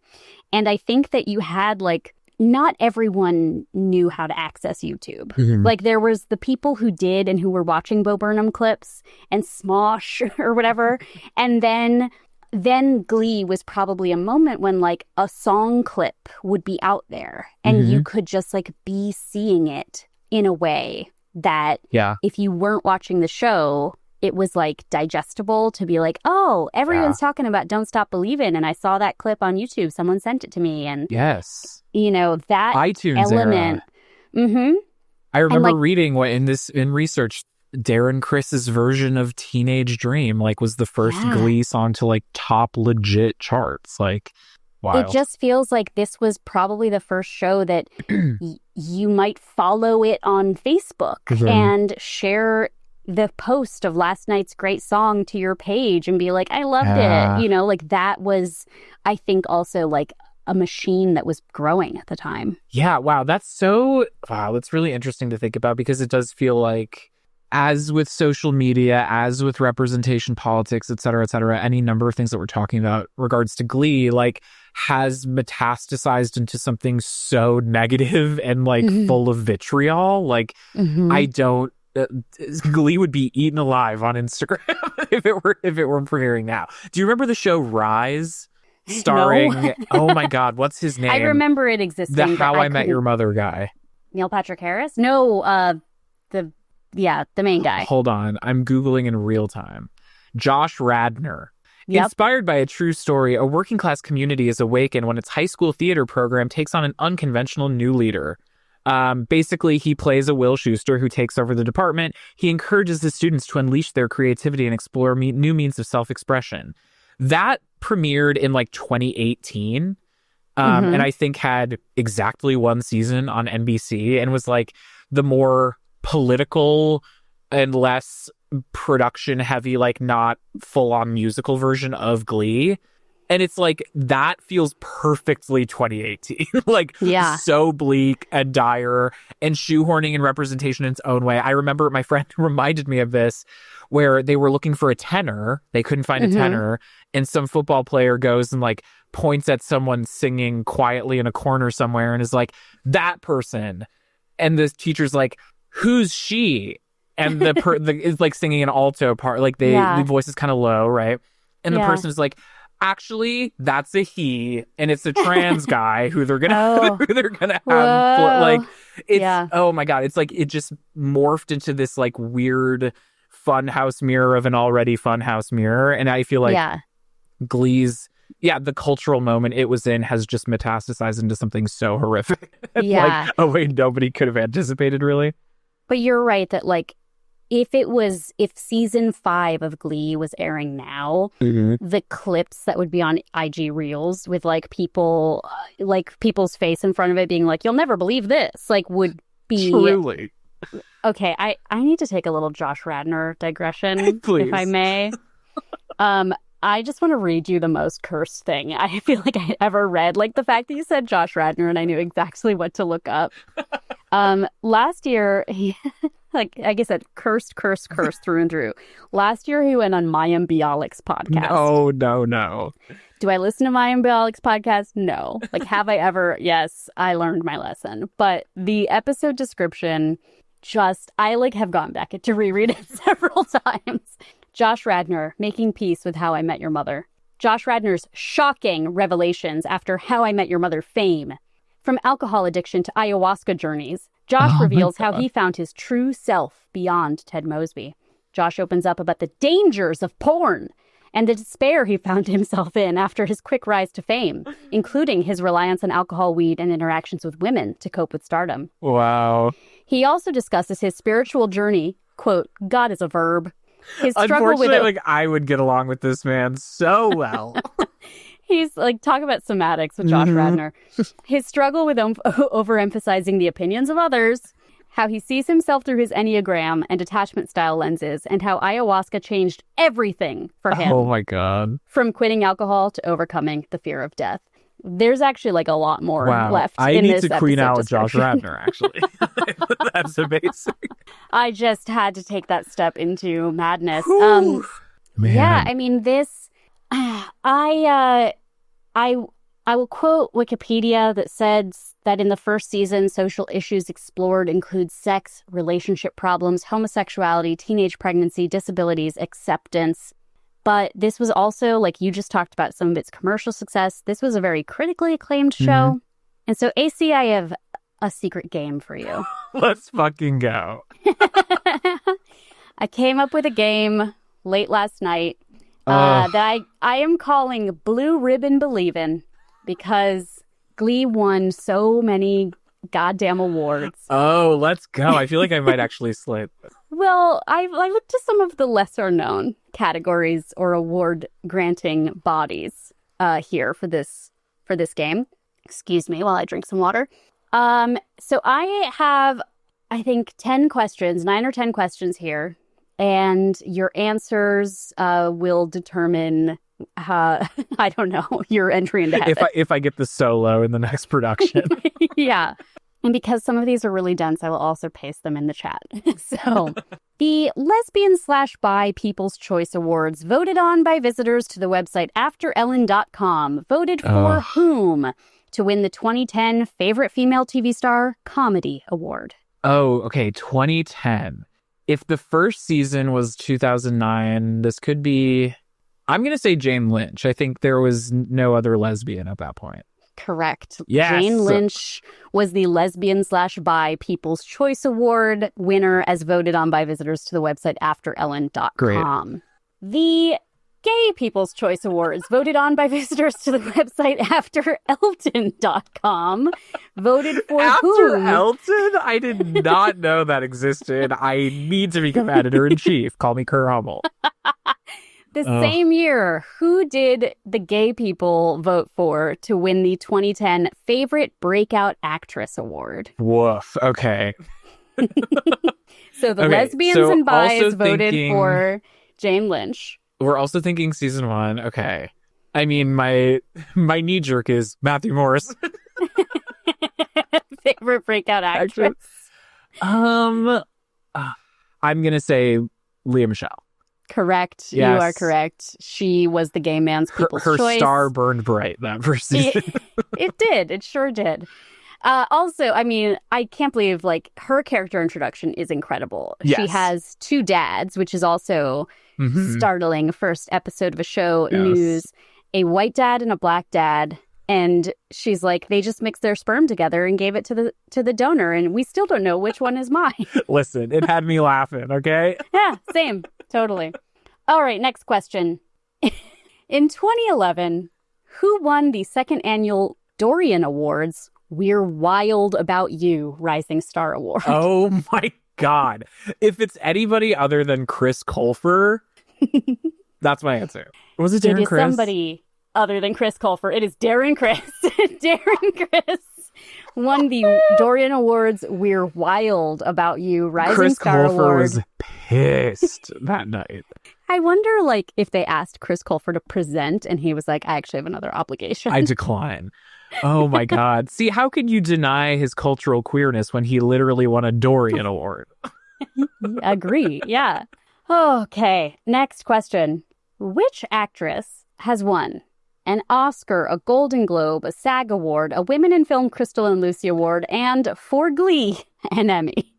And I think that you had like, not everyone knew how to access YouTube. Like there was the people who did and who were watching Bo Burnham clips and Smosh or whatever. And then Glee was probably a moment when like a song clip would be out there and you could just like be seeing it in a way that if you weren't watching the show, it was like digestible to be like, oh, everyone's talking about Don't Stop Believin', and I saw that clip on YouTube. Someone sent it to me, and you know that iTunes element. Era. I remember reading in research, Darren Criss's version of Teenage Dream like was the first Glee song to like top legit charts. Like, wild. It just feels like this was probably the first show that you might follow it on Facebook and share the post of last night's great song to your page and be like, I loved it. You know, like that was, I think, also like a machine that was growing at the time. Yeah. Wow. That's really interesting to think about, because it does feel like, as with social media, as with representation politics, et cetera, any number of things that we're talking about regards to Glee, like has metastasized into something so negative and like full of vitriol. Like Glee would be eaten alive on Instagram if it were premiering now. Do you remember the show Rise? Starring, no. Oh my God, what's his name? I remember it existing. The How I Met Your Mother guy. Neil Patrick Harris? No, the main guy. Hold on, I'm Googling in real time. Josh Radnor. Yep. Inspired by a true story, a working class community is awakened when its high school theater program takes on an unconventional new leader. Basically, he plays a Will Schuester who takes over the department. He encourages the students to unleash their creativity and explore new means of self-expression. That premiered in like 2018, and I think had exactly one season on NBC and was like the more political and less production heavy, like not full-on musical version of Glee. And it's like, that feels perfectly 2018. Like, so bleak and dire and shoehorning in representation in its own way. I remember my friend reminded me of this, where they were looking for a tenor. They couldn't find a tenor. And some football player goes and like points at someone singing quietly in a corner somewhere and is like, that person. And the teacher's like, who's she? and the is like singing an alto part, like the voice is kind of low, right? And the person is like, actually, that's a he, and it's a trans guy who they're gonna have like it's oh my god, it's like it just morphed into this like weird funhouse mirror of an already funhouse mirror, and I feel like Glee's the cultural moment it was in has just metastasized into something so horrific. Like, oh wait, nobody could have anticipated, really. But you're right that like if season 5 of Glee was airing now, the clips that would be on IG Reels with like people, like people's face in front of it being like, you'll never believe this, like would be... Truly. Okay, I need to take a little Josh Radnor digression, please, if I may. I just want to read you the most cursed thing I feel like I ever read. Like the fact that you said Josh Radnor and I knew exactly what to look up. Last year, like I said, cursed through and through. Last year, he went on Mayim Bialik's podcast. No. Do I listen to Mayim Bialik's podcast? No. Like, have I ever? Yes, I learned my lesson. But the episode description, I like have gone back to reread it several times. Josh Radnor making peace with How I Met Your Mother. Josh Radnor's shocking revelations after How I Met Your Mother fame. From alcohol addiction to ayahuasca journeys, Josh reveals how he found his true self beyond Ted Mosby. Josh opens up about the dangers of porn and the despair he found himself in after his quick rise to fame, including his reliance on alcohol, weed, and interactions with women to cope with stardom. Wow. He also discusses his spiritual journey, quote, God is a verb. His struggle with like I would get along with this man so well. He's like, talk about somatics with Josh Radnor. His struggle with overemphasizing the opinions of others, how he sees himself through his Enneagram and attachment style lenses, and how ayahuasca changed everything for him. Oh my God. From quitting alcohol to overcoming the fear of death. There's actually like a lot more left I in need this to queen out with Josh description. Radnor, actually. That's amazing. I just had to take that step into madness. Man. Yeah, I mean, this... I will quote Wikipedia that says that in the first season, social issues explored include sex, relationship problems, homosexuality, teenage pregnancy, disabilities, acceptance. But this was also, like you just talked about some of its commercial success, this was a very critically acclaimed show. And so, AC, I have a secret game for you. Let's fucking go. I came up with a game late last night that I am calling Blue Ribbon Believin' because Glee won so many goddamn awards. Oh, let's go. I feel like I might actually slip. Well, I looked to some of the lesser known categories or award granting bodies here for this game. Excuse me while I drink some water. So I have, I think, 9 or 10 questions here. And your answers will determine, I don't know, your entry into heaven. If I get the solo in the next production. Yeah. And because some of these are really dense, I will also paste them in the chat. So, the Lesbian/Bi People's Choice Awards, voted on by visitors to the website AfterEllen.com, voted for whom to win the 2010 Favorite Female TV Star Comedy Award? Oh, okay, 2010. If the first season was 2009, this could be... I'm going to say Jane Lynch. I think there was no other lesbian at that point. Correct. Yes. Jane Lynch was the Lesbian/Bi People's Choice Award winner as voted on by visitors to the website AfterEllen.com. Great. The Gay People's Choice Awards, voted on by visitors to the website AfterElton.com, voted for whom? Elton? I did not know that existed. I need to become editor-in-chief. Call me Kerr Hummel. The same year, who did the gay people vote for to win the 2010 Favorite Breakout Actress Award? Woof. Okay. So the lesbians and bis voted for Jane Lynch. We're also thinking season 1. Okay. I mean, my knee-jerk is Matthew Morris. Favorite Breakout Actress. I'm going to say Lea Michele. Correct. Yes. You are correct. She was the gay man's people's choice. Her star burned bright that first season. It did. It sure did. Also, I mean, I can't believe, like, her character introduction is incredible. Yes. She has 2 dads, which is also startling. First episode of a show, news, a white dad and a black dad. And she's like, they just mixed their sperm together and gave it to the donor. And we still don't know which one is mine. Listen, it had me laughing, okay? Yeah, same. Totally. All right, next question. In 2011, who won the 2nd annual Dorian Awards We're Wild About You Rising Star Award? Oh my God. If it's anybody other than Chris Colfer, that's my answer. Was it Darren It is Criss? somebody other than Chris Colfer. It is Darren Criss. Darren Criss won the Dorian Awards We're Wild About You Rising Chris Star Colfer Award. was pissed that night. I wonder, like, if they asked Chris Colfer to present and he was like, I actually have another obligation. I decline. Oh my God. See, how can you deny his cultural queerness when he literally won a Dorian Award? Agree. Yeah. Okay. Next question. Which actress has won an Oscar, a Golden Globe, a SAG Award, a Women in Film Crystal and Lucy Award, and for Glee, an Emmy?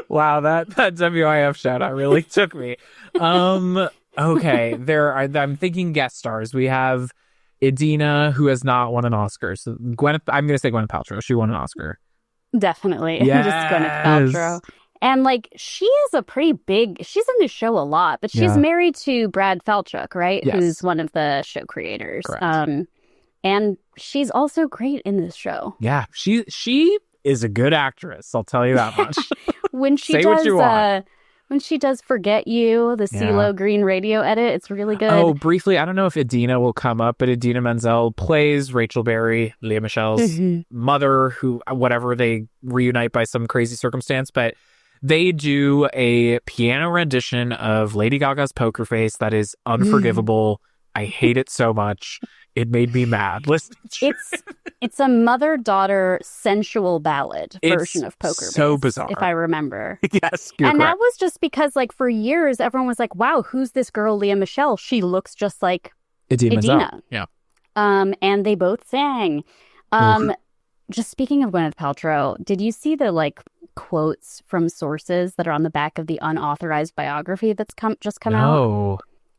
Wow, that WIF shout out really took me. Okay, I'm thinking guest stars. We have Idina, who has not won an Oscar. So I'm going to say Gwyneth Paltrow. She won an Oscar. Definitely. Yes. Just Gwyneth Paltrow. And, like, she is a pretty big... She's in the show a lot, but she's married to Brad Falchuk, right? Yes. Who's one of the show creators. Correct. And she's also great in this show. Yeah, she is a good actress. I'll tell you that much. When she Say does, what you want. When she does Forget You, the CeeLo Green radio edit, it's really good. Oh, briefly, I don't know if Idina will come up, but Idina Menzel plays Rachel Berry, Lea Michelle's mother, who, whatever, they reunite by some crazy circumstance, but they do a piano rendition of Lady Gaga's Poker Face that is unforgivable. I hate it so much. It made me mad. Listen, it's a mother-daughter sensual ballad version of Poker Face. So bizarre, if I remember. Yes, you're and correct. that was just because, like, for years everyone was like, "Wow, who's this girl, Lea Michele? She looks just like Idina." Yeah. And they both sang. Just speaking of Gwyneth Paltrow, did you see the, like, quotes from sources that are on the back of the unauthorized biography that's just come out? No.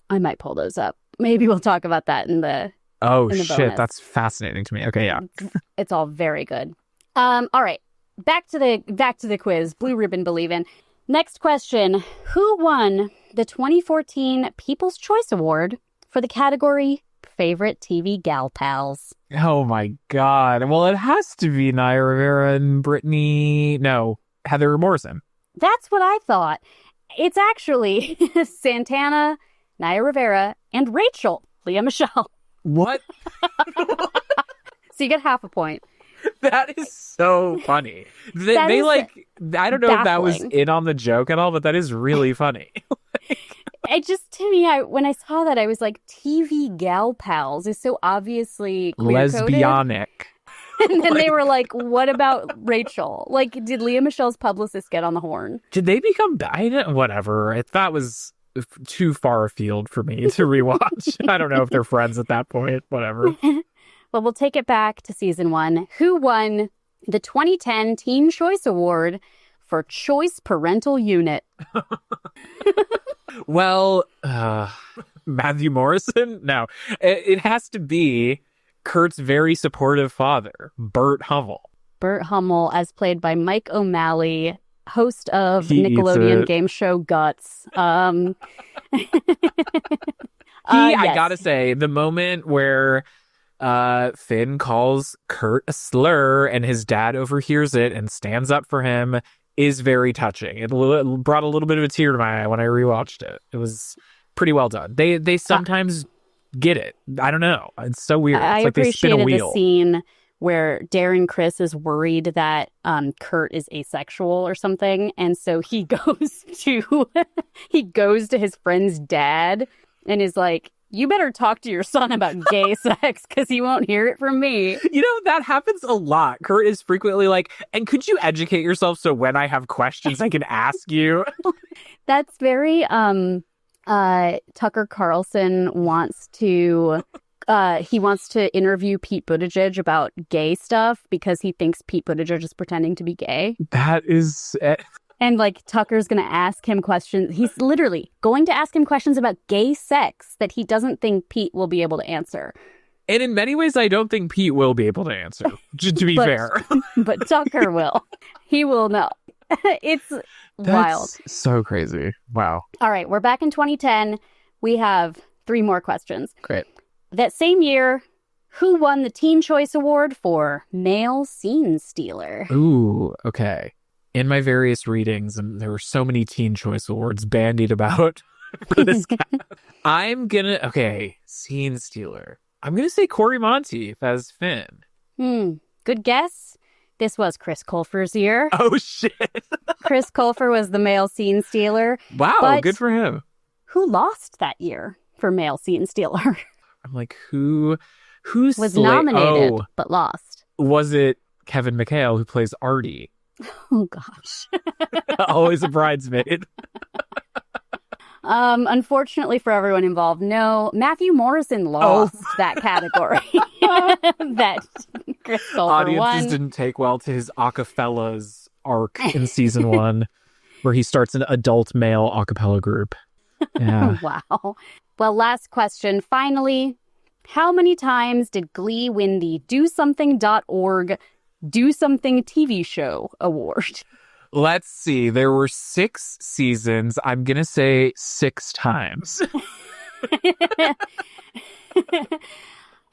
I might pull those up. Maybe we'll talk about that in the shit, bonus. That's fascinating to me. Okay, yeah. It's all very good. All right. Back to the quiz. Blue Ribbon Believin'. Next question. Who won the 2014 People's Choice Award for the category Favorite TV Gal Pals? Oh my God. Well, it has to be Naya Rivera and Heather Morrison. That's what I thought. It's actually Santana, Naya Rivera, and Rachel, Lea Michele. What? So you get half a point. That is so funny. They I don't know if that was in on the joke at all, but that is really funny. It just, to me, when I saw that, I was like, TV Gal Pals is so obviously queer-coded. Lesbianic. And then they were like, what about Rachel? Like, did Lea Michele's publicist get on the horn? Did they become... Whatever. That was too far afield for me to rewatch. I don't know if they're friends at that point. Whatever. Well, we'll take it back to season 1. Who won the 2010 Teen Choice Award for Choice Parental Unit? Well, Matthew Morrison? No. It has to be Kurt's very supportive father, Burt Hummel. Burt Hummel, as played by Mike O'Malley, host of Nickelodeon game show Guts. I gotta say, the moment where Finn calls Kurt a slur and his dad overhears it and stands up for him is very touching. It brought a little bit of a tear to my eye when I rewatched it. It was pretty well done. They sometimes get it. I don't know. It's so weird. It's like they spin a wheel. I appreciated the scene where Darren Criss is worried that Kurt is asexual or something, and so he goes to his friend's dad and is like, "You better talk to your son about gay sex because he won't hear it from me." You know, that happens a lot. Kurt is frequently like, "And could you educate yourself so when I have questions I can ask you?" That's very Tucker Carlson wants to he wants to interview Pete Buttigieg about gay stuff because he thinks Pete Buttigieg is pretending to be gay. That is... And like Tucker's going to ask him questions. He's literally going to ask him questions about gay sex that he doesn't think Pete will be able to answer. And in many ways, I don't think Pete will be able to answer, to be fair. But Tucker will. He will know. It's wild. So crazy. Wow. All right, we're back in 2010. We have 3 more questions. Great. That same year, who won the Teen Choice Award for Male Scene Stealer? Ooh, okay. In my various readings, and there were so many Teen Choice Awards bandied about for this guy. Okay, Scene Stealer. I'm going to say Corey Monteith as Finn. Good guess. This was Chris Colfer's year. Oh, shit. Chris Colfer was the Male Scene Stealer. Wow, but good for him. Who lost that year for Male Scene Stealer? I'm like, who was nominated but lost? Was it Kevin McHale who plays Artie? Oh, gosh. Always a bridesmaid. Unfortunately for everyone involved, no. Matthew Morrison lost that category. That Chris Colfer Audiences won. didn't take well to his acapellas arc in season 1, where he starts an adult male acapella group. Yeah. Wow. Well, last question. Finally, how many times did Glee win the DoSomething.org Do Something TV Show award? Let's see. There were 6 seasons. I'm going to say 6 times.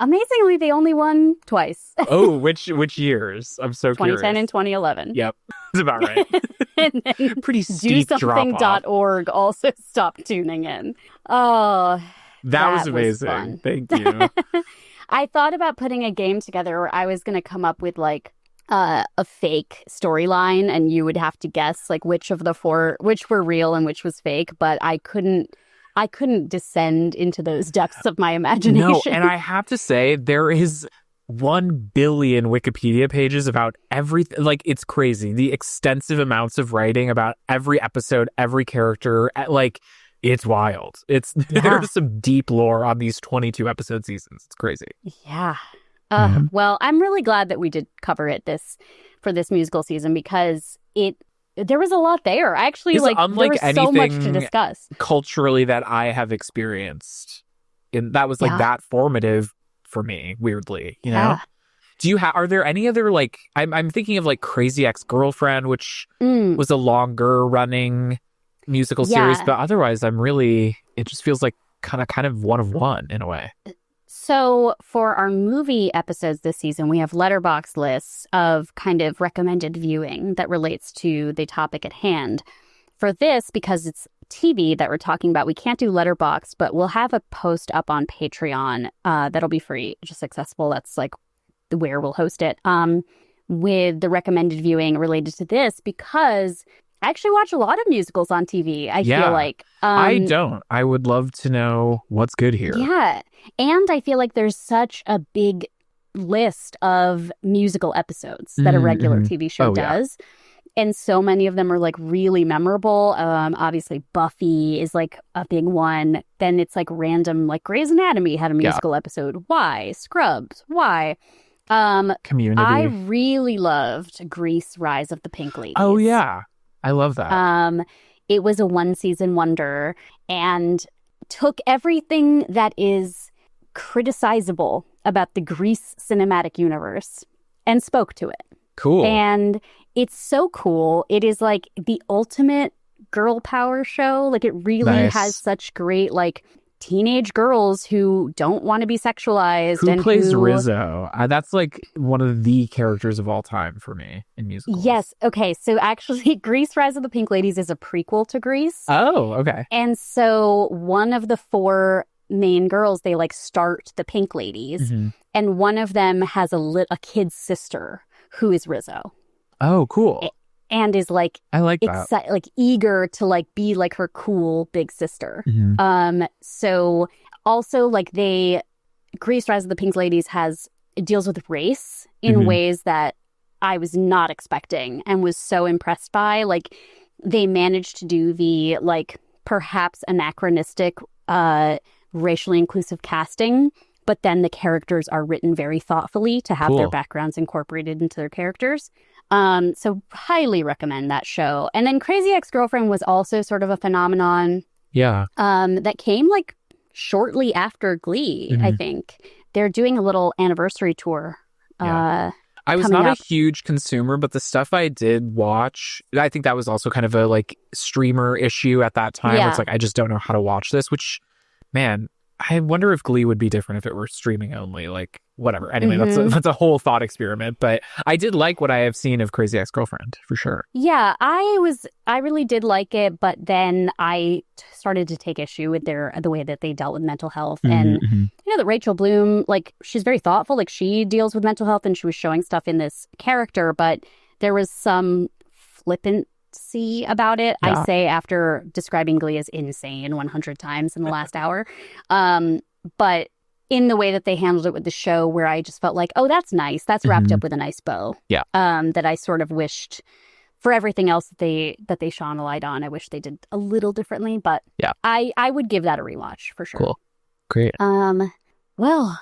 Amazingly, they only won twice. Oh, which years? I'm so 2010 curious. and 2011. Yep. That's about right. And then Pretty steep drop-off. DoSomething.org also stopped tuning in. Oh, that was amazing. fun. Thank you. I thought about putting a game together where I was going to come up with like a fake storyline, and you would have to guess like which of the 4, which were real and which was fake. But I couldn't descend into those depths of my imagination. No, and I have to say, there is 1 billion Wikipedia pages about everything. Like, it's crazy. The extensive amounts of writing about every episode, every character, like, it's wild. There's some deep lore on these 22 episode seasons. It's crazy. Yeah. Well, I'm really glad that we did cover it for this musical season, because there was a lot there. Actually, It's there unlike was so much to anything discuss culturally that I have experienced. And that was like that formative for me, weirdly, you know? Yeah. Are there any other, like, I'm thinking of like Crazy Ex-Girlfriend, which was a longer running musical series, but otherwise it just feels like kind of one of one in a way. So for our movie episodes this season, we have Letterboxd lists of kind of recommended viewing that relates to the topic at hand. For this, because it's TV that we're talking about, we can't do Letterboxd, but we'll have a post up on Patreon that'll be free, just accessible. That's like where we'll host it, with the recommended viewing related to this, because I actually watch a lot of musicals on TV, I feel like. I don't. I would love to know what's good here. Yeah. And I feel like there's such a big list of musical episodes that a regular TV show does. And so many of them are like really memorable. Obviously, Buffy is like a big one. Then it's like random, like Grey's Anatomy had a musical episode. Why? Scrubs. Why? Community. I really loved Grease: Rise of the Pink Ladies. Oh, yeah. I love that. It was a 1-season wonder and took everything that is criticizable about the Grease cinematic universe and spoke to it. Cool. And it's so cool. It is like the ultimate girl power show. Like, it really has such great, like, teenage girls who don't want to be sexualized. Who plays Rizzo? That's like one of the characters of all time for me in musicals. Yes. Okay. So actually, Grease: Rise of the Pink Ladies is a prequel to Grease. Oh, okay. And so one of the 4 main girls, they like start the Pink Ladies, and one of them has a kid's sister who is Rizzo. Oh, cool. And is like, I like that. Like eager to like be like her cool big sister. So also like Grease: Rise of the Pink Ladies deals with race in ways that I was not expecting and was so impressed by. Like, they managed to do the like perhaps anachronistic racially inclusive casting, but then the characters are written very thoughtfully to have their Cool. backgrounds incorporated into their characters. So highly recommend that show. And then Crazy Ex-Girlfriend was also sort of a phenomenon Yeah. that came like shortly after Glee, I think. They're doing a little anniversary tour. Yeah. I was coming not up. a huge consumer, but the stuff I did watch, I think that was also kind of a like streamer issue at that time. Where it's Yeah. like, I just don't know how to watch this, which, man, I wonder if Glee would be different if it were streaming only. Like, whatever. Anyway, that's a whole thought experiment. But I did like what I have seen of Crazy Ex-Girlfriend, for sure. Yeah, I really did like it, but then I started to take issue with the way that they dealt with mental health. And you know that Rachel Bloom, like, she's very thoughtful, like she deals with mental health and she was showing stuff in this character, but there was some flippancy about it. Yeah. I say after describing Glee as insane 100 times in the last hour. But in the way that they handled it with the show, where I just felt like, oh, that's nice. That's wrapped up with a nice bow. Yeah. That I sort of wished for everything else that they shone a light on. I wish they did a little differently, but Yeah. I would give that a rewatch for sure. Cool. Great. Well,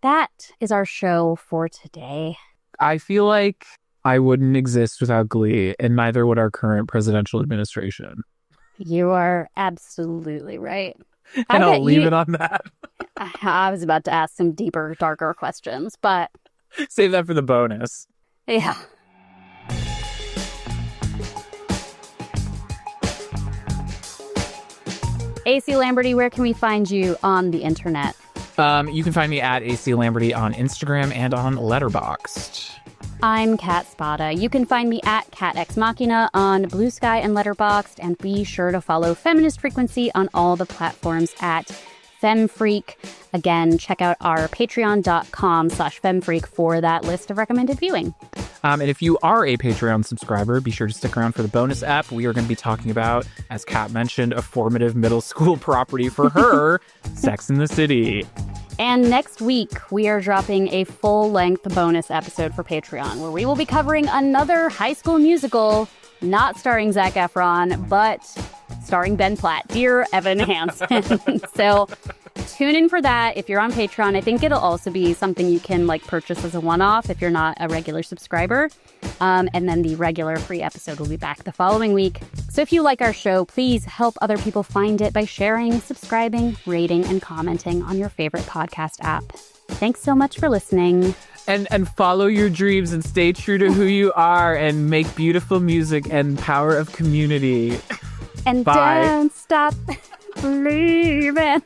that is our show for today. I feel like I wouldn't exist without Glee, and neither would our current presidential administration. You are absolutely right. And I'll leave it on that. I was about to ask some deeper, darker questions, but Save that for the bonus. yeah. A.C. Lamberty, where can we find you on the internet? You can find me at A.C. Lamberty on Instagram and on Letterboxd. I'm Kat Spada. You can find me at katexmachina on Blue Sky and Letterboxd, and be sure to follow Feminist Frequency on all the platforms at femfreq. Again, check out our patreon.com/femfreq for that list of recommended viewing. And if you are a Patreon subscriber, be sure to stick around for the bonus app. We are going to be talking about, as Kat mentioned, a formative middle school property for her, Sex and the City. And next week, we are dropping a full-length bonus episode for Patreon, where we will be covering another High School Musical, not starring Zac Efron, but starring Ben Platt, Dear Evan Hansen. So tune in for that if you're on Patreon. I think it'll also be something you can like purchase as a one-off if you're not a regular subscriber. And then the regular free episode will be back the following week. So if you like our show, please help other people find it by sharing, subscribing, rating, and commenting on your favorite podcast app. Thanks so much for listening. And follow your dreams and stay true to who you are and make beautiful music and power of community. And Bye. don't stop believing.